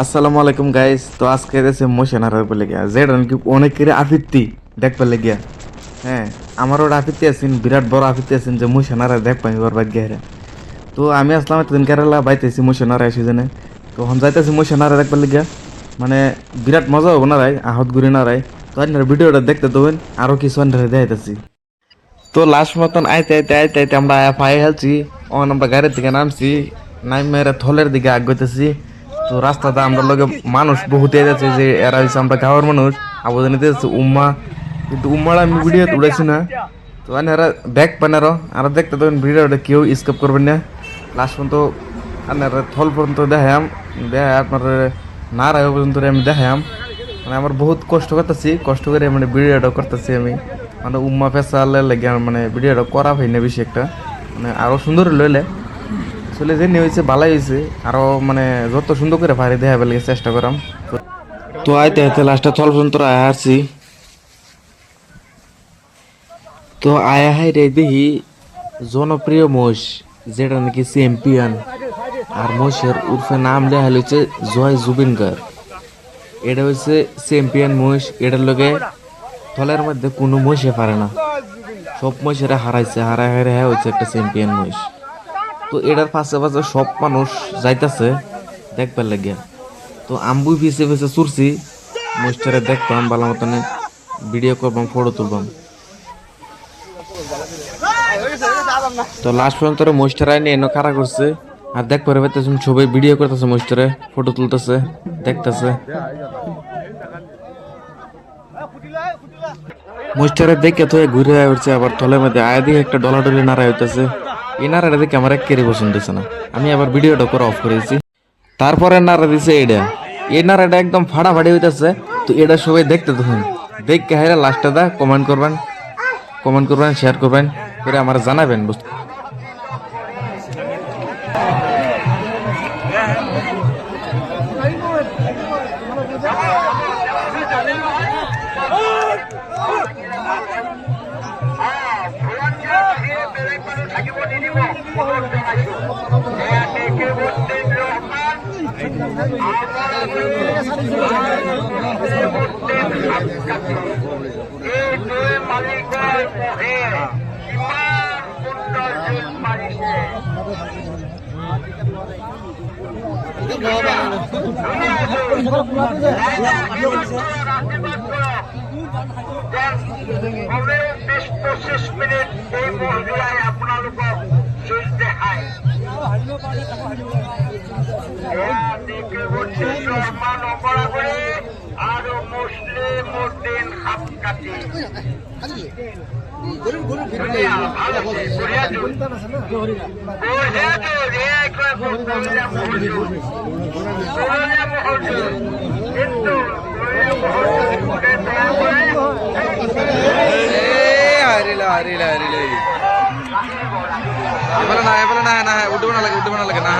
আসসালামু আলাইকুম গাইস। তো আজকে এসে মোশন আর বলে গিয়া যেটা নাকি অনেকের আফিত্তি দেখবার লেগিয়া। হ্যাঁ, আমারও ওটা আফিত্তি আছেন, বিরাট বড় আফিত্তি আছেন যে মোশন আর দেখ পাই ওর ভাগ্যে হেরে। তো আমি আসলাম এতদিন কেরালা বাইতেছি মোশন আর সিজনে। তো হন যাইতেছি মোশন আর দেখবার লেগিয়া, মানে বিরাট মজা হবো না রাই, আহত ঘুরি না রাই। তো আপনার ভিডিওটা দেখতে দেবেন, আরো কিছু আন্ডারে দেখাইতেছি। তো লাস্ট মতন আইতে আইতে আইতে আইতে আমরা পাই হেলছি। আমরা গাড়ির দিকে নামছি, মেরে থলের দিকে আগাইতেছি। তো রাস্তাতে আমরা লগে মানুষ বহুত যাচ্ছে, যে এরা হচ্ছে আমরা গাঁয়ের মানুষ, আবেদন দিতেছে উম্মা। কিন্তু উম্মারা আমি ভিডিও উড়াইছি না। তো এরা দেখ পান আরো দেখতে তখন ভিডিওটা কেউ স্কিপ করবেন না। লাস্ট পর্যন্ত আপনারা থল পর্যন্ত দেখাম, আপনার না রায় পর্যন্ত আমি দেখাম। মানে আমার বহুত কষ্ট করতেছি, কষ্ট করে মানে ভিডিওটা করতেছি আমি। মানে উম্মা ফেসালে লাগে মানে ভিডিওটা করা হয় না বেশি একটা, মানে আরো সুন্দর লইলে আসলে যে হয়েছে ভালোই হয়েছে। আরো মানে যত সুন্দর করে পারি দেখা পেলে চেষ্টা করাম। তো আইতে আইতে লাস্টে থল পর্যন্ত আয়া আসছি। তো আয়া হাই রে দেখি জনপ্রিয় মোষ, যেটা নাকি চ্যাম্পিয়ন। আর মোষের উর্ফে নাম লেখা হয়েছে জয় জুবিনগার। এটা হচ্ছে চ্যাম্পিয়ন মোষ। এটার লগে থলের মধ্যে কোনো মোষে পারে না, সব মহিষেরা হারাইছে, হারাই হারাই হচ্ছে একটা চ্যাম্পিয়ন মহিষ। তো এটার পাশে পাশে সব মানুষ যাইতাছে দেখবার লাগিয়া। তো আম্বু পিছে পিছে চুরছি মহিষটারে দেখতাম ভালো মতনে, ভিডিও করবাম, ফটো তুলবাম। তো লাস্ট পর্যন্ত মহিষটারাই নিয়ে এনে খাড়া করছে, আর দেখবার পাইতেছে সবাই ভিডিও করতেছে, মহিষটারে ফটো তুলতেছে, দেখতেছে। মহিষটারে দেখে তো ঘুরে উঠছে, আবার থলের মধ্যে আয় দিয়ে একটা ডলাডলি নাড়া হইতেছে। এই নাড়াটা দেখে আমার একেবারে পছন্দ হচ্ছে না, আমি আবার ভিডিওটা করে অফ করেছি। তারপরে নাড়া দিছে এটা, এই নাড়াটা একদম ফাড়াফাড়ি হইতেছে। তো এটা সবাই দেখতে তখন দেখে হাইরা লাস্টে দা কমেন্ট করবেন, শেয়ার করবেন, করে আমার জানাবেন। মিনিট এই মহিলায় আপোনালোকক যুঁজ দেখায় সম্মান অপৰা কৰি আৰু মুছলিম উদ্দিন হাত কাটি উঠবে না লাগে না।